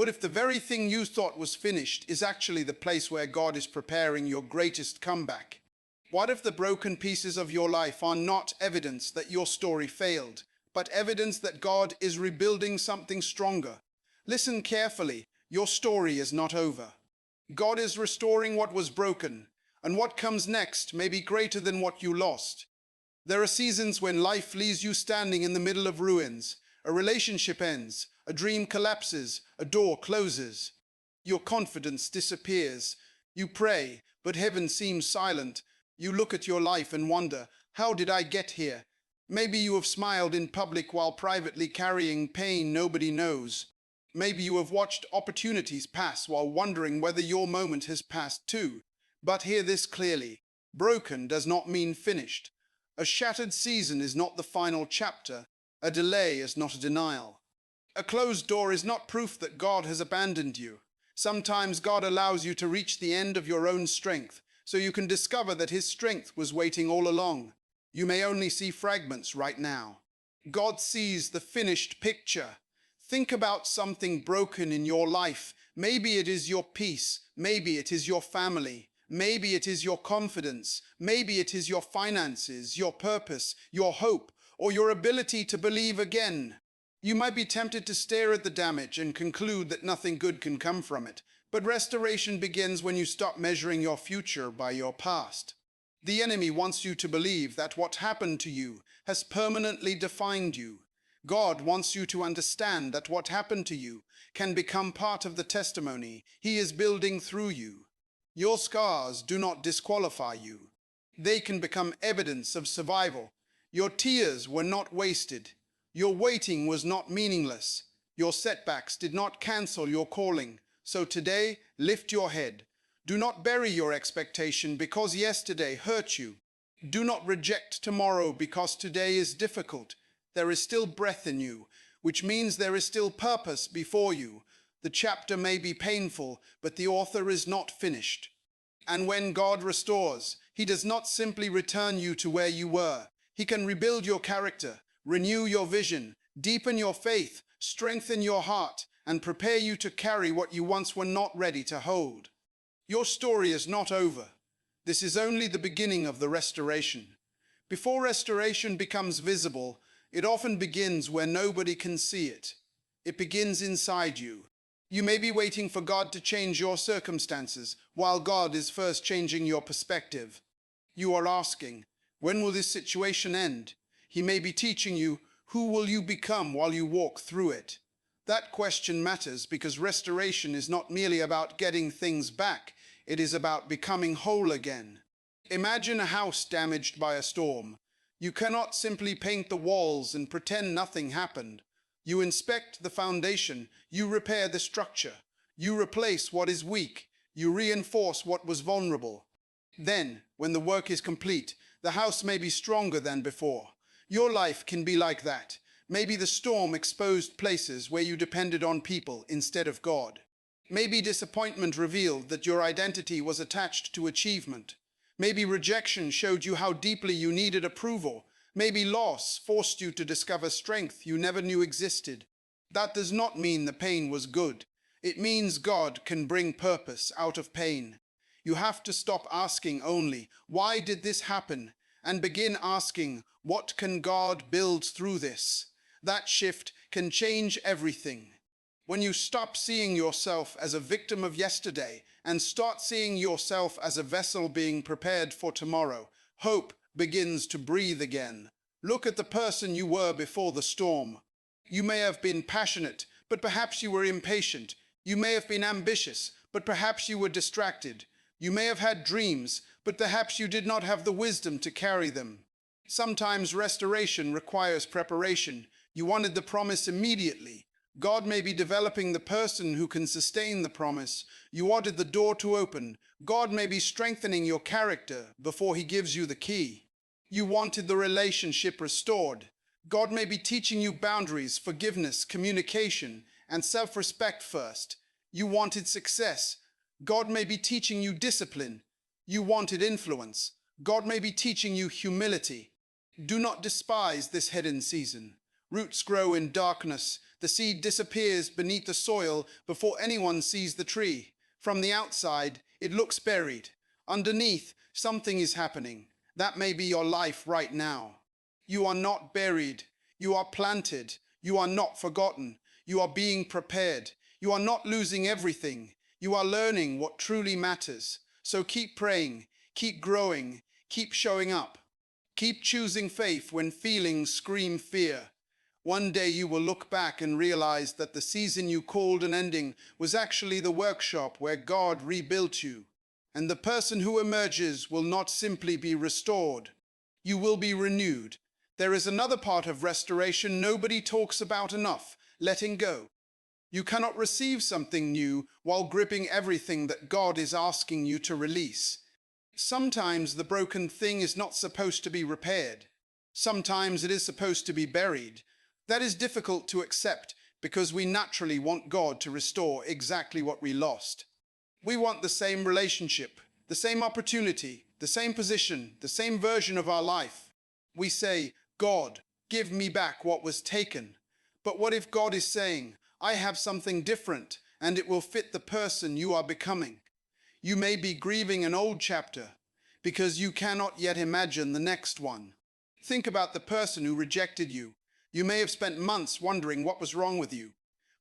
What if the very thing you thought was finished is actually the place where God is preparing your greatest comeback? What if the broken pieces of your life are not evidence that your story failed, but evidence that God is rebuilding something stronger? Listen carefully. Your story is not over. God is restoring what was broken, and what comes next may be greater than what you lost. There are seasons when life leaves you standing in the middle of ruins. A relationship ends, a dream collapses, a door closes. Your confidence disappears. You pray, but heaven seems silent. You look at your life and wonder, how did I get here? Maybe you have smiled in public while privately carrying pain nobody knows. Maybe you have watched opportunities pass while wondering whether your moment has passed too. But hear this clearly. Broken does not mean finished. A shattered season is not the final chapter. A delay is not a denial. A closed door is not proof that God has abandoned you. Sometimes God allows you to reach the end of your own strength, so you can discover that His strength was waiting all along. You may only see fragments right now. God sees the finished picture. Think about something broken in your life. Maybe it is your peace. Maybe it is your family. Maybe it is your confidence. Maybe it is your finances, your purpose, your hope, or your ability to believe again. You might be tempted to stare at the damage and conclude that nothing good can come from it. But restoration begins when you stop measuring your future by your past. The enemy wants you to believe that what happened to you has permanently defined you. God wants you to understand that what happened to you can become part of the testimony He is building through you. Your scars do not disqualify you. They can become evidence of survival. Your tears were not wasted. Your waiting was not meaningless. Your setbacks did not cancel your calling. So today, lift your head. Do not bury your expectation because yesterday hurt you. Do not reject tomorrow because today is difficult. There is still breath in you, which means there is still purpose before you. The chapter may be painful, but the author is not finished. And when God restores, He does not simply return you to where you were. He can rebuild your character, renew your vision, deepen your faith, strengthen your heart, and prepare you to carry what you once were not ready to hold. Your story is not over. This is only the beginning of the restoration. Before restoration becomes visible, it often begins where nobody can see it. It begins inside you. You may be waiting for God to change your circumstances, while God is first changing your perspective. You are asking, when will this situation end? He may be teaching you, who will you become while you walk through it? That question matters because restoration is not merely about getting things back. It is about becoming whole again. Imagine a house damaged by a storm. You cannot simply paint the walls and pretend nothing happened. You inspect the foundation, you repair the structure, you replace what is weak, you reinforce what was vulnerable. Then, when the work is complete, the house may be stronger than before. Your life can be like that. Maybe the storm exposed places where you depended on people instead of God. Maybe disappointment revealed that your identity was attached to achievement. Maybe rejection showed you how deeply you needed approval. Maybe loss forced you to discover strength you never knew existed. That does not mean the pain was good. It means God can bring purpose out of pain. You have to stop asking only, why did this happen? And begin asking, what can God build through this? That shift can change everything. When you stop seeing yourself as a victim of yesterday and start seeing yourself as a vessel being prepared for tomorrow, hope begins to breathe again. Look at the person you were before the storm. You may have been passionate, but perhaps you were impatient. You may have been ambitious, but perhaps you were distracted. You may have had dreams, but perhaps you did not have the wisdom to carry them. Sometimes restoration requires preparation. You wanted the promise immediately. God may be developing the person who can sustain the promise. You wanted the door to open. God may be strengthening your character before He gives you the key. You wanted the relationship restored. God may be teaching you boundaries, forgiveness, communication, and self-respect first. You wanted success. God may be teaching you discipline. You wanted influence. God may be teaching you humility. Do not despise this hidden season. Roots grow in darkness. The seed disappears beneath the soil before anyone sees the tree. From the outside, it looks buried. Underneath, something is happening. That may be your life right now. You are not buried. You are planted. You are not forgotten. You are being prepared. You are not losing everything. You are learning what truly matters. So keep praying, keep growing, keep showing up. Keep choosing faith when feelings scream fear. One day you will look back and realize that the season you called an ending was actually the workshop where God rebuilt you. And the person who emerges will not simply be restored. You will be renewed. There is another part of restoration nobody talks about enough: letting go. You cannot receive something new while gripping everything that God is asking you to release. Sometimes the broken thing is not supposed to be repaired. Sometimes it is supposed to be buried. That is difficult to accept because we naturally want God to restore exactly what we lost. We want the same relationship, the same opportunity, the same position, the same version of our life. We say, God, give me back what was taken. But what if God is saying, I have something different, and it will fit the person you are becoming? You may be grieving an old chapter because you cannot yet imagine the next one. Think about the person who rejected you. You may have spent months wondering what was wrong with you.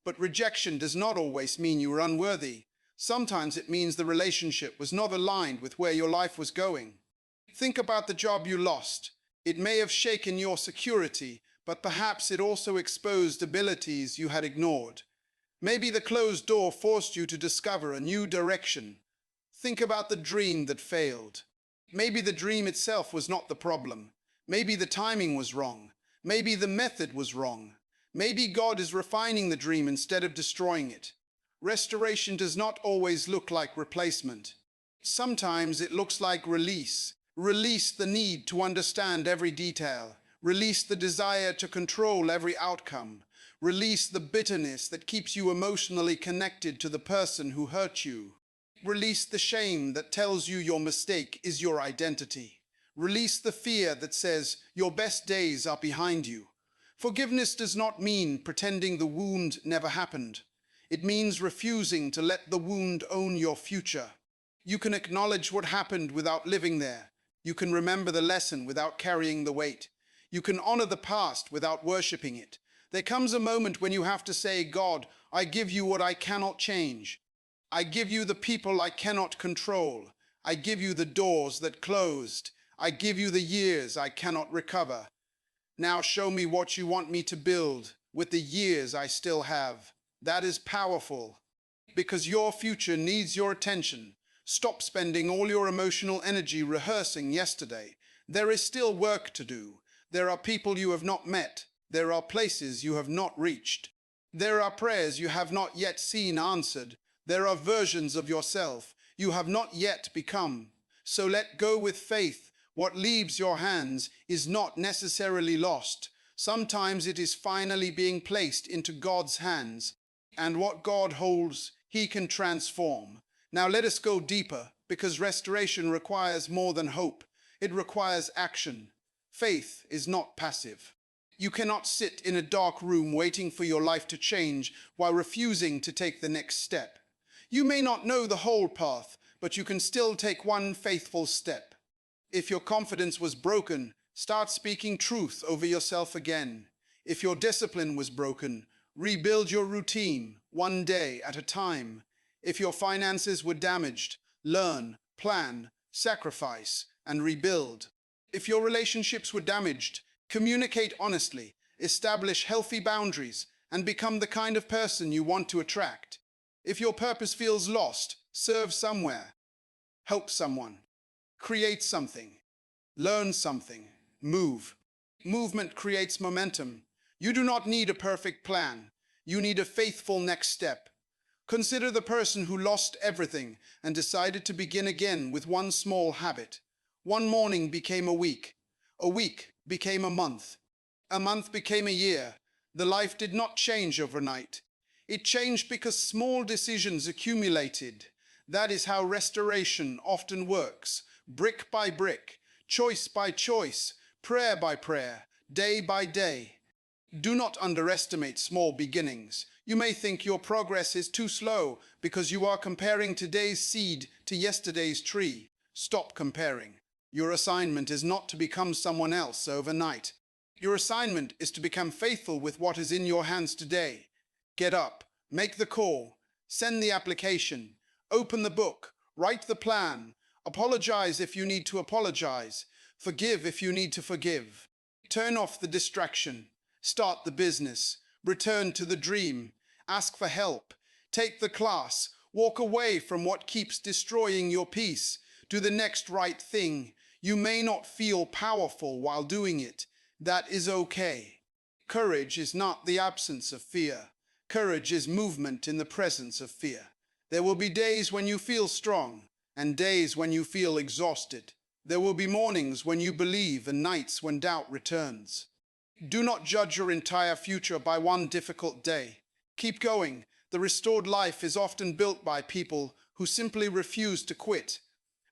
But rejection does not always mean you were unworthy. Sometimes it means the relationship was not aligned with where your life was going. Think about the job you lost. It may have shaken your security, but perhaps it also exposed abilities you had ignored. Maybe the closed door forced you to discover a new direction. Think about the dream that failed. Maybe the dream itself was not the problem. Maybe the timing was wrong. Maybe the method was wrong. Maybe God is refining the dream instead of destroying it. Restoration does not always look like replacement. Sometimes it looks like release. Release the need to understand every detail. Release the desire to control every outcome. Release the bitterness that keeps you emotionally connected to the person who hurt you. Release the shame that tells you your mistake is your identity. Release the fear that says your best days are behind you. Forgiveness does not mean pretending the wound never happened. It means refusing to let the wound own your future. You can acknowledge what happened without living there. You can remember the lesson without carrying the weight. You can honor the past without worshiping it. There comes a moment when you have to say, God, I give you what I cannot change. I give you the people I cannot control. I give you the doors that closed. I give you the years I cannot recover. Now show me what you want me to build with the years I still have. That is powerful, because your future needs your attention. Stop spending all your emotional energy rehearsing yesterday. There is still work to do. There are people you have not met. There are places you have not reached. There are prayers you have not yet seen answered. There are versions of yourself you have not yet become. So let go with faith. What leaves your hands is not necessarily lost. Sometimes it is finally being placed into God's hands. And what God holds, He can transform. Now let us go deeper, because restoration requires more than hope. It requires action. Faith is not passive. You cannot sit in a dark room waiting for your life to change while refusing to take the next step. You may not know the whole path, but you can still take one faithful step. If your confidence was broken, start speaking truth over yourself again. If your discipline was broken, rebuild your routine one day at a time. If your finances were damaged, learn, plan, sacrifice, and rebuild. If your relationships were damaged, communicate honestly, establish healthy boundaries, and become the kind of person you want to attract. If your purpose feels lost, serve somewhere, help someone, create something, learn something, move. Movement creates momentum. You do not need a perfect plan. You need a faithful next step. Consider the person who lost everything and decided to begin again with one small habit. One morning became a week became a month became a year. The life did not change overnight. It changed because small decisions accumulated. That is how restoration often works, brick by brick, choice by choice, prayer by prayer, day by day. Do not underestimate small beginnings. You may think your progress is too slow because you are comparing today's seed to yesterday's tree. Stop comparing. Your assignment is not to become someone else overnight. Your assignment is to become faithful with what is in your hands today. Get up, make the call, send the application, open the book, write the plan, apologize if you need to apologize, forgive if you need to forgive. Turn off the distraction, start the business, return to the dream, ask for help, take the class, walk away from what keeps destroying your peace, do the next right thing. You may not feel powerful while doing it. That is okay. Courage is not the absence of fear. Courage is movement in the presence of fear. There will be days when you feel strong and days when you feel exhausted. There will be mornings when you believe and nights when doubt returns. Do not judge your entire future by one difficult day. Keep going. The restored life is often built by people who simply refuse to quit.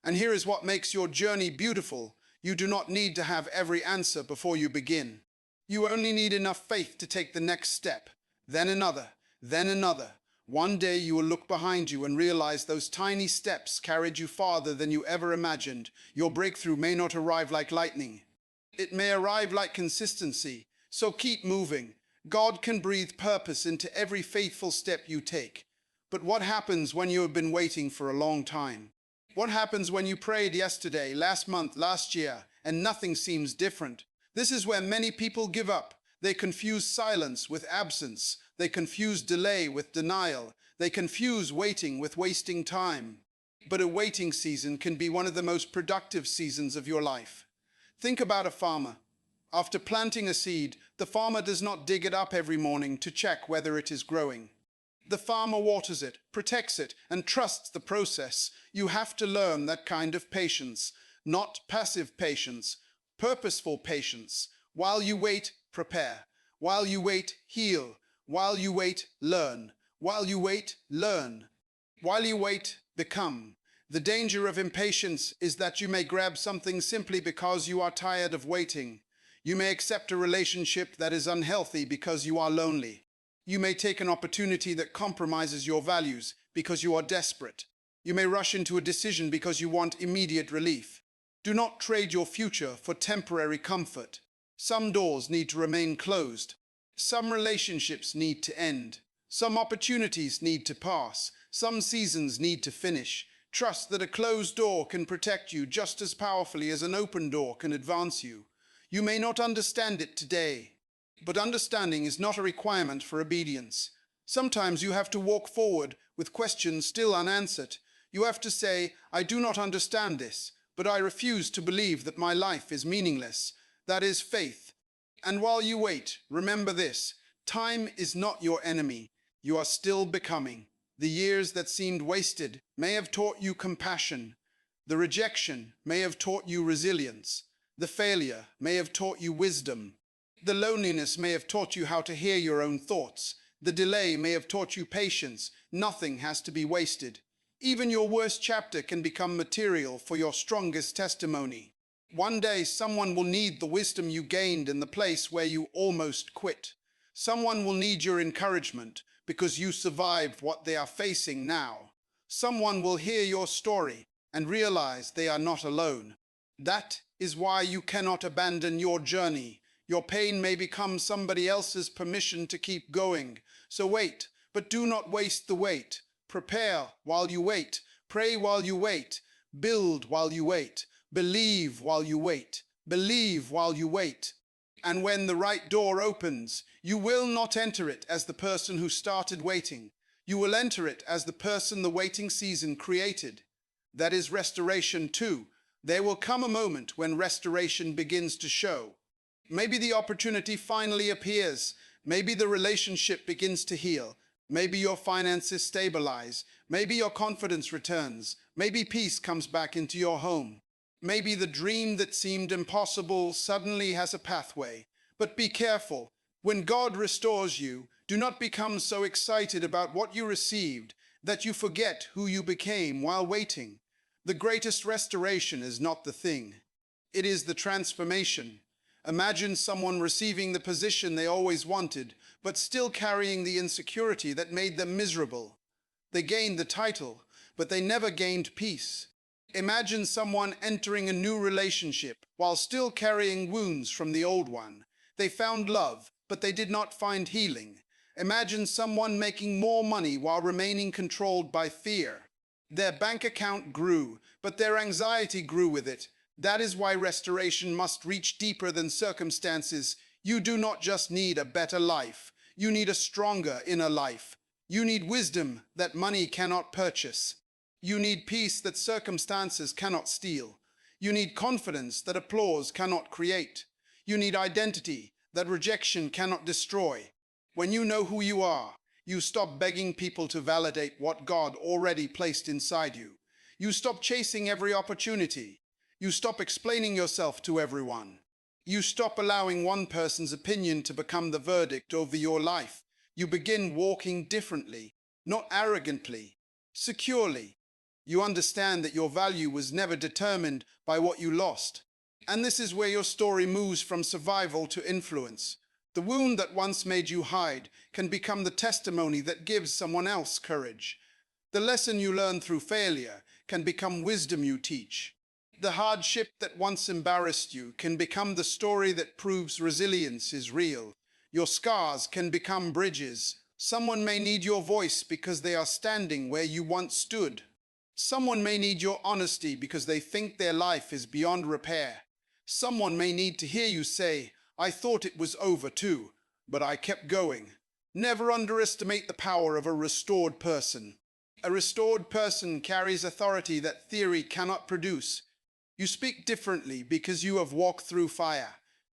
And here is what makes your journey beautiful. You do not need to have every answer before you begin. You only need enough faith to take the next step, then another, then another. One day you will look behind you and realize those tiny steps carried you farther than you ever imagined. Your breakthrough may not arrive like lightning. It may arrive like consistency, so keep moving. God can breathe purpose into every faithful step you take. But what happens when you have been waiting for a long time? What happens when you prayed yesterday, last month, last year, and nothing seems different? This is where many people give up. They confuse silence with absence. They confuse delay with denial. They confuse waiting with wasting time. But a waiting season can be one of the most productive seasons of your life. Think about a farmer. After planting a seed, the farmer does not dig it up every morning to check whether it is growing. The farmer waters it, protects it, and trusts the process. You have to learn that kind of patience, not passive patience, purposeful patience. While you wait, prepare. While you wait, heal. While you wait, learn. While you wait, learn. While you wait, become. The danger of impatience is that you may grab something simply because you are tired of waiting. You may accept a relationship that is unhealthy because you are lonely. You may take an opportunity that compromises your values because you are desperate. You may rush into a decision because you want immediate relief. Do not trade your future for temporary comfort. Some doors need to remain closed. Some relationships need to end. Some opportunities need to pass. Some seasons need to finish. Trust that a closed door can protect you just as powerfully as an open door can advance you. You may not understand it today, but understanding is not a requirement for obedience. Sometimes you have to walk forward with questions still unanswered. You have to say, I do not understand this, but I refuse to believe that my life is meaningless. That is faith. And while you wait, remember this, time is not your enemy. You are still becoming. The years that seemed wasted may have taught you compassion. The rejection may have taught you resilience. The failure may have taught you wisdom. The loneliness may have taught you how to hear your own thoughts. The delay may have taught you patience. Nothing has to be wasted. Even your worst chapter can become material for your strongest testimony. One day, someone will need the wisdom you gained in the place where you almost quit. Someone will need your encouragement because you survived what they are facing now. Someone will hear your story and realize they are not alone. That is why you cannot abandon your journey. Your pain may become somebody else's permission to keep going. So wait, but do not waste the wait. Prepare while you wait. Pray while you wait. Build while you wait. Believe while you wait. Believe while you wait. And when the right door opens, you will not enter it as the person who started waiting. You will enter it as the person the waiting season created. That is restoration too. There will come a moment when restoration begins to show. Maybe the opportunity finally appears. Maybe the relationship begins to heal. Maybe your finances stabilize. Maybe your confidence returns. Maybe peace comes back into your home. Maybe the dream that seemed impossible suddenly has a pathway. But be careful. When God restores you, do not become so excited about what you received that you forget who you became while waiting. The greatest restoration is not the thing. It is the transformation. Imagine someone receiving the position they always wanted, but still carrying the insecurity that made them miserable. They gained the title, but they never gained peace. Imagine someone entering a new relationship while still carrying wounds from the old one. They found love, but they did not find healing. Imagine someone making more money while remaining controlled by fear. Their bank account grew, but their anxiety grew with it. That is why restoration must reach deeper than circumstances. You do not just need a better life. You need a stronger inner life. You need wisdom that money cannot purchase. You need peace that circumstances cannot steal. You need confidence that applause cannot create. You need identity that rejection cannot destroy. When you know who you are, you stop begging people to validate what God already placed inside you. You stop chasing every opportunity. You stop explaining yourself to everyone. You stop allowing one person's opinion to become the verdict over your life. You begin walking differently, not arrogantly, securely. You understand that your value was never determined by what you lost. And this is where your story moves from survival to influence. The wound that once made you hide can become the testimony that gives someone else courage. The lesson you learn through failure can become wisdom you teach. The hardship that once embarrassed you can become the story that proves resilience is real. Your scars can become bridges. Someone may need your voice because they are standing where you once stood. Someone may need your honesty because they think their life is beyond repair. Someone may need to hear you say, "I thought it was over too, but I kept going." Never underestimate the power of a restored person. A restored person carries authority that theory cannot produce. You speak differently because you have walked through fire.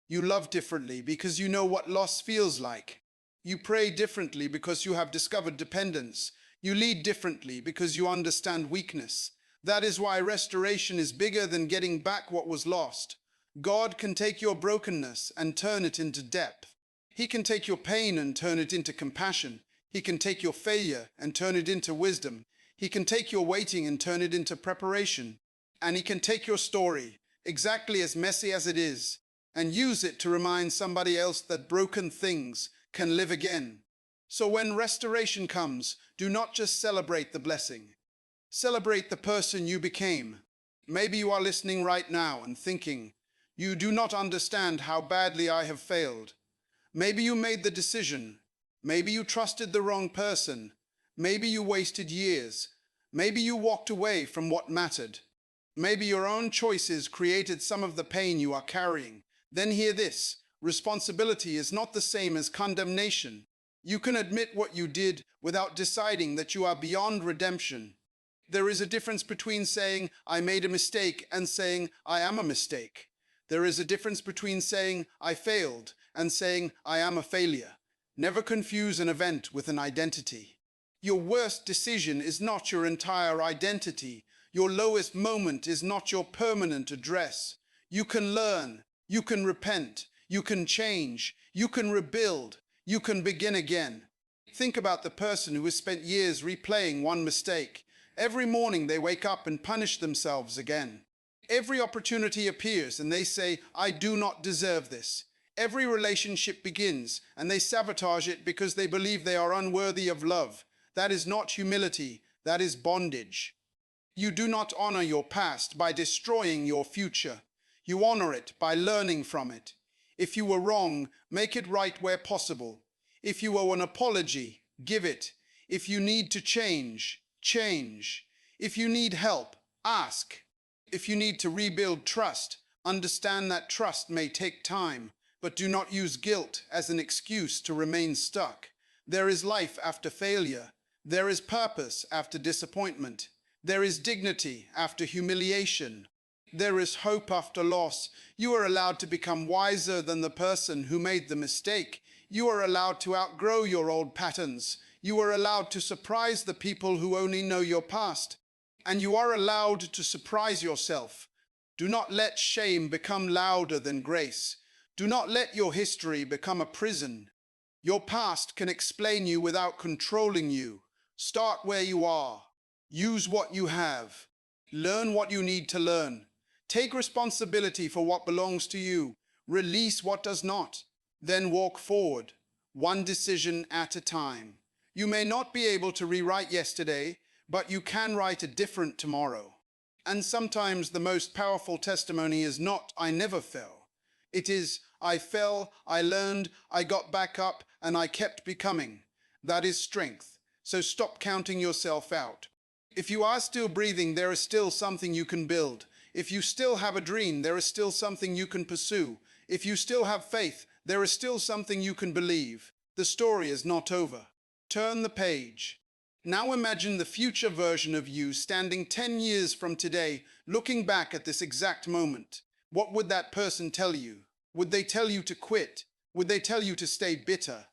You love differently because you know what loss feels like. You pray differently because you have discovered dependence. You lead differently because you understand weakness. That is why restoration is bigger than getting back what was lost. God can take your brokenness and turn it into depth. He can take your pain and turn it into compassion. He can take your failure and turn it into wisdom. He can take your waiting and turn it into preparation. And he can take your story, exactly as messy as it is, and use it to remind somebody else that broken things can live again. So when restoration comes, do not just celebrate the blessing. Celebrate the person you became. Maybe you are listening right now and thinking, "You do not understand how badly I have failed." Maybe you made the decision. Maybe you trusted the wrong person. Maybe you wasted years. Maybe you walked away from what mattered. Maybe your own choices created some of the pain you are carrying. Then hear this: responsibility is not the same as condemnation. You can admit what you did without deciding that you are beyond redemption. There is a difference between saying, "I made a mistake," and saying, "I am a mistake." There is a difference between saying, "I failed," and saying, "I am a failure." Never confuse an event with an identity. Your worst decision is not your entire identity. Your lowest moment is not your permanent address. You can learn, you can repent, you can change, you can rebuild, you can begin again. Think about the person who has spent years replaying one mistake. Every morning they wake up and punish themselves again. Every opportunity appears and they say, "I do not deserve this." Every relationship begins and they sabotage it because they believe they are unworthy of love. That is not humility, that is bondage. You do not honor your past by destroying your future. You honor it by learning from it. If you were wrong, make it right where possible. If you owe an apology, give it. If you need to change, change. If you need help, ask. If you need to rebuild trust, understand that trust may take time, but do not use guilt as an excuse to remain stuck. There is life after failure. There is purpose after disappointment. There is dignity after humiliation. There is hope after loss. You are allowed to become wiser than the person who made the mistake. You are allowed to outgrow your old patterns. You are allowed to surprise the people who only know your past. And you are allowed to surprise yourself. Do not let shame become louder than grace. Do not let your history become a prison. Your past can explain you without controlling you. Start where you are. Use what you have. Learn what you need to learn. Take responsibility for what belongs to you. Release what does not. Then walk forward, one decision at a time. You may not be able to rewrite yesterday, but you can write a different tomorrow. And sometimes the most powerful testimony is not, I never fell. It is, I fell, I learned, I got back up, and I kept becoming. That is strength. So stop counting yourself out. If you are still breathing, there is still something you can build. If you still have a dream, there is still something you can pursue. If you still have faith, there is still something you can believe. The story is not over. Turn the page. Now imagine the future version of you standing 10 years from today, looking back at this exact moment. What would that person tell you? Would they tell you to quit? Would they tell you to stay bitter?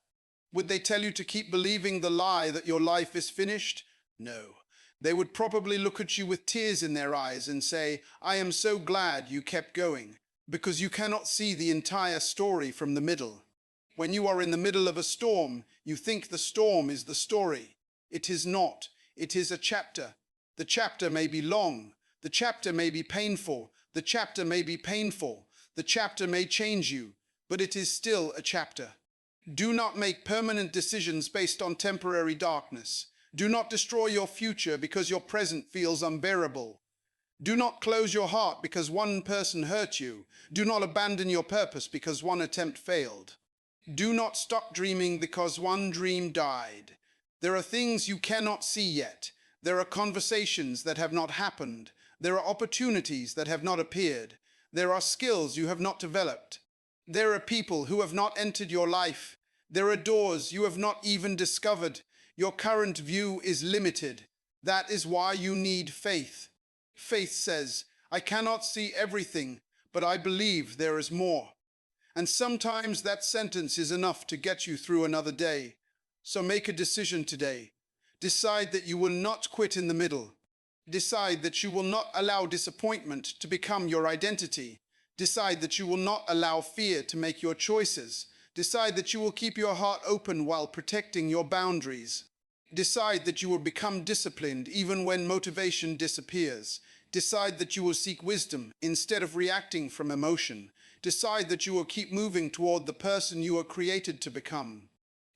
Would they tell you to keep believing the lie that your life is finished? No. They would probably look at you with tears in their eyes and say, I am so glad you kept going, because you cannot see the entire story from the middle. When you are in the middle of a storm, you think the storm is the story. It is not. It is a chapter. The chapter may be long. The chapter may be painful. The chapter may be painful. The chapter may change you, but it is still a chapter. Do not make permanent decisions based on temporary darkness. Do not destroy your future because your present feels unbearable. Do not close your heart because one person hurt you. Do not abandon your purpose because one attempt failed. Do not stop dreaming because one dream died. There are things you cannot see yet. There are conversations that have not happened. There are opportunities that have not appeared. There are skills you have not developed. There are people who have not entered your life. There are doors you have not even discovered. Your current view is limited. That is why you need faith. Faith says, I cannot see everything, but I believe there is more. And sometimes that sentence is enough to get you through another day. So make a decision today. Decide that you will not quit in the middle. Decide that you will not allow disappointment to become your identity. Decide that you will not allow fear to make your choices. Decide that you will keep your heart open while protecting your boundaries. Decide that you will become disciplined even when motivation disappears. Decide that you will seek wisdom instead of reacting from emotion. Decide that you will keep moving toward the person you were created to become.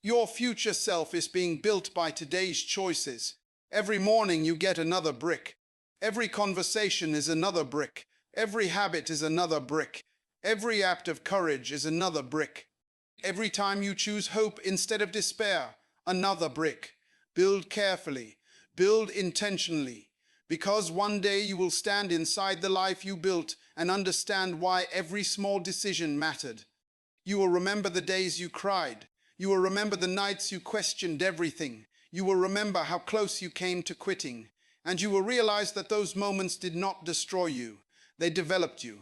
Your future self is being built by today's choices. Every morning you get another brick. Every conversation is another brick. Every habit is another brick. Every act of courage is another brick. Every time you choose hope instead of despair, another brick. Build carefully. Build intentionally. Because one day you will stand inside the life you built and understand why every small decision mattered. You will remember the days you cried. You will remember the nights you questioned everything. You will remember how close you came to quitting. And you will realize that those moments did not destroy you. They developed you.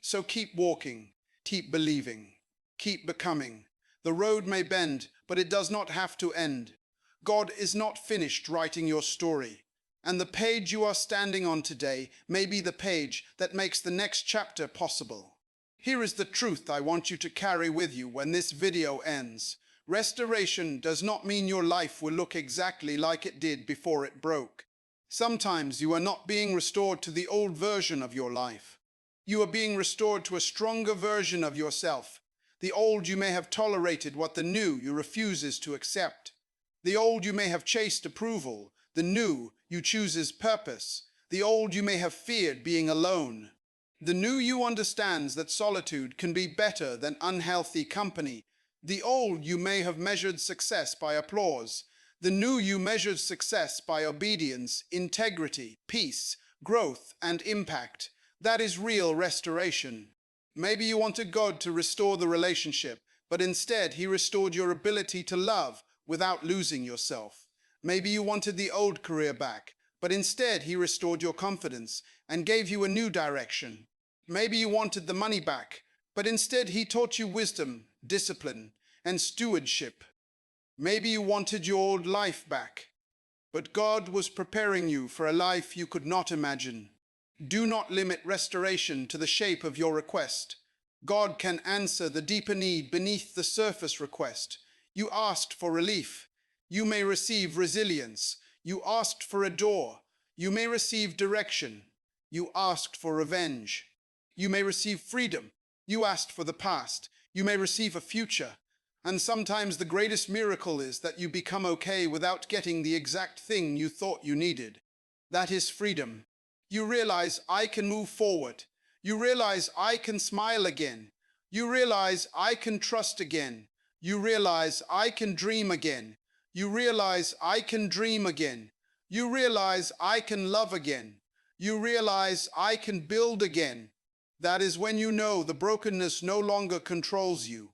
So keep walking. Keep believing. Keep becoming. The road may bend, but it does not have to end. God is not finished writing your story. And the page you are standing on today may be the page that makes the next chapter possible. Here is the truth I want you to carry with you when this video ends. Restoration does not mean your life will look exactly like it did before it broke. Sometimes you are not being restored to the old version of your life. You are being restored to a stronger version of yourself. The old you may have tolerated what the new you refuses to accept. The old you may have chased approval. The new you chooses purpose. The old you may have feared being alone. The new you understands that solitude can be better than unhealthy company. The old you may have measured success by applause. The new you measures success by obedience, integrity, peace, growth, and impact. That is real restoration. Maybe you wanted God to restore the relationship, but instead He restored your ability to love without losing yourself. Maybe you wanted the old career back, but instead He restored your confidence and gave you a new direction. Maybe you wanted the money back, but instead He taught you wisdom, discipline, and stewardship. Maybe you wanted your old life back, but God was preparing you for a life you could not imagine. Do not limit restoration to the shape of your request. God can answer the deeper need beneath the surface request. You asked for relief. You may receive resilience. You asked for a door. You may receive direction. You asked for revenge. You may receive freedom. You asked for the past. You may receive a future. And sometimes the greatest miracle is that you become okay without getting the exact thing you thought you needed. That is freedom. You realize I can move forward. You realize I can smile again. You realize I can trust again. You realize I can dream again. You realize I can dream again. You realize I can love again. You realize I can build again. That is when you know the brokenness no longer controls you.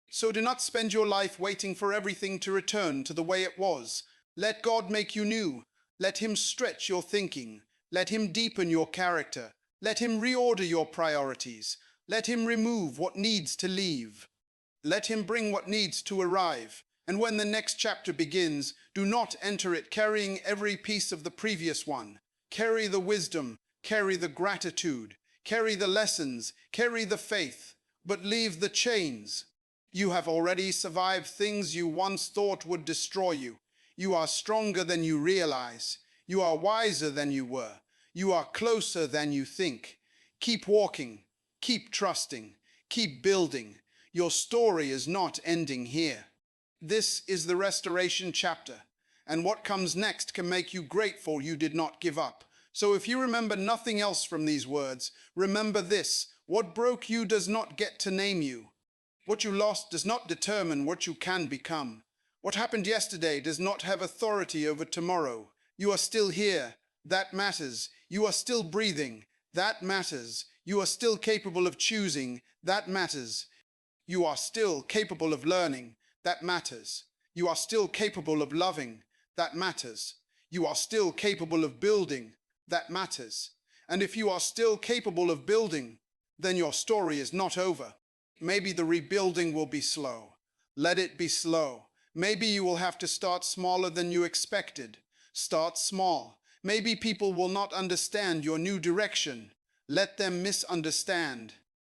So do not spend your life waiting for everything to return to the way it was. Let God make you new. Let Him stretch your thinking. Let Him deepen your character. Let Him reorder your priorities. Let Him remove what needs to leave. Let Him bring what needs to arrive. And when the next chapter begins, do not enter it carrying every piece of the previous one. Carry the wisdom, carry the gratitude, carry the lessons, carry the faith, but leave the chains. You have already survived things you once thought would destroy you. You are stronger than you realize. You are wiser than you were. You are closer than you think. Keep walking, keep trusting, keep building. Your story is not ending here. This is the restoration chapter, and what comes next can make you grateful you did not give up. So if you remember nothing else from these words, remember this: what broke you does not get to name you. What you lost does not determine what you can become. What happened yesterday does not have authority over tomorrow. You are still here. That matters. You are still breathing. That matters. You are still capable of choosing. That matters. You are still capable of learning. That matters. You are still capable of loving. That matters. You are still capable of building. That matters. And if you are still capable of building, then your story is not over. Maybe the rebuilding will be slow. Let it be slow. Maybe you will have to start smaller than you expected. Start small. Maybe people will not understand your new direction. Let them misunderstand.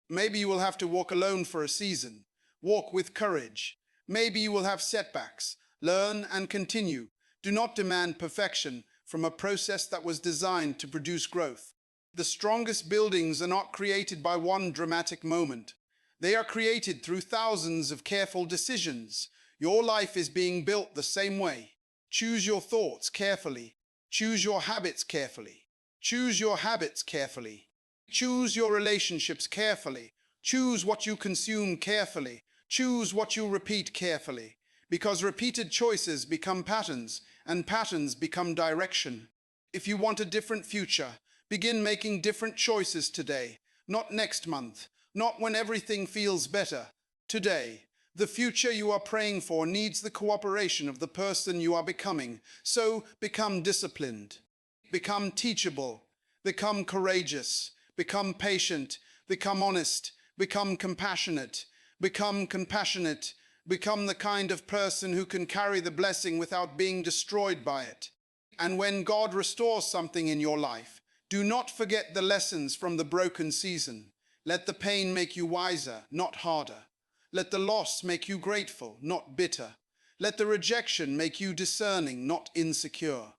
Maybe you will have to walk alone for a season. Walk with courage. Maybe you will have setbacks. Learn and continue. Do not demand perfection from a process that was designed to produce growth. The strongest buildings are not created by one dramatic moment. They are created through thousands of careful decisions. Your life is being built the same way. Choose your thoughts carefully. Choose your habits carefully. Choose your habits carefully. Choose your relationships carefully. Choose what you consume carefully. Choose what you repeat carefully. Because repeated choices become patterns, and patterns become direction. If you want a different future, begin making different choices today, not next month. Not when everything feels better. Today, the future you are praying for needs the cooperation of the person you are becoming. So become disciplined, become teachable, become courageous, become patient, become honest, become compassionate, become compassionate, become the kind of person who can carry the blessing without being destroyed by it. And when God restores something in your life, do not forget the lessons from the broken season. Let the pain make you wiser, not harder. Let the loss make you grateful, not bitter. Let the rejection make you discerning, not insecure.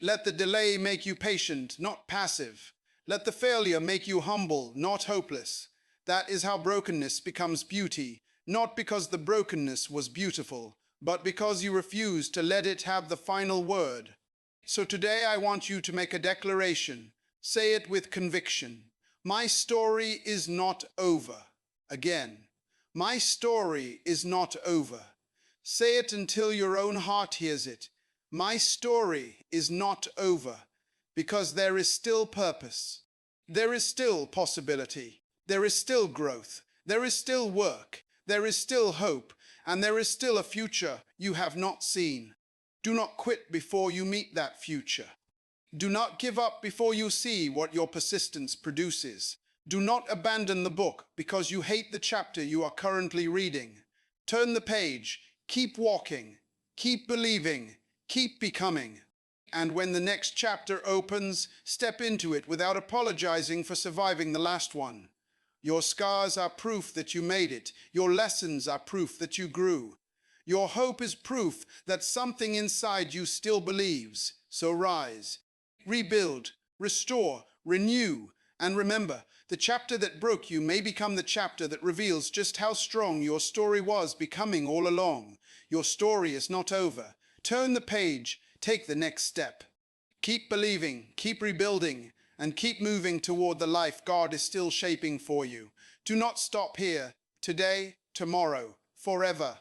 Let the delay make you patient, not passive. Let the failure make you humble, not hopeless. That is how brokenness becomes beauty, not because the brokenness was beautiful, but because you refused to let it have the final word. So today I want you to make a declaration. Say it with conviction. My story is not over. Again, my story is not over. Say it until your own heart hears it. My story is not over, because there is still purpose. There is still possibility. There is still growth. There is still work. There is still hope. And there is still a future you have not seen. Do not quit before you meet that future. Do not give up before you see what your persistence produces. Do not abandon the book because you hate the chapter you are currently reading. Turn the page, keep walking, keep believing, keep becoming. And when the next chapter opens, step into it without apologizing for surviving the last one. Your scars are proof that you made it. Your lessons are proof that you grew. Your hope is proof that something inside you still believes. So rise. Rebuild, restore, renew, And remember, the chapter that broke you may become the chapter that reveals just how strong your story was becoming all along. Your story is not over. Turn the page, take the next step. Keep believing, keep rebuilding, and keep moving toward the life God is still shaping for you. Do not stop here. Today, tomorrow, forever.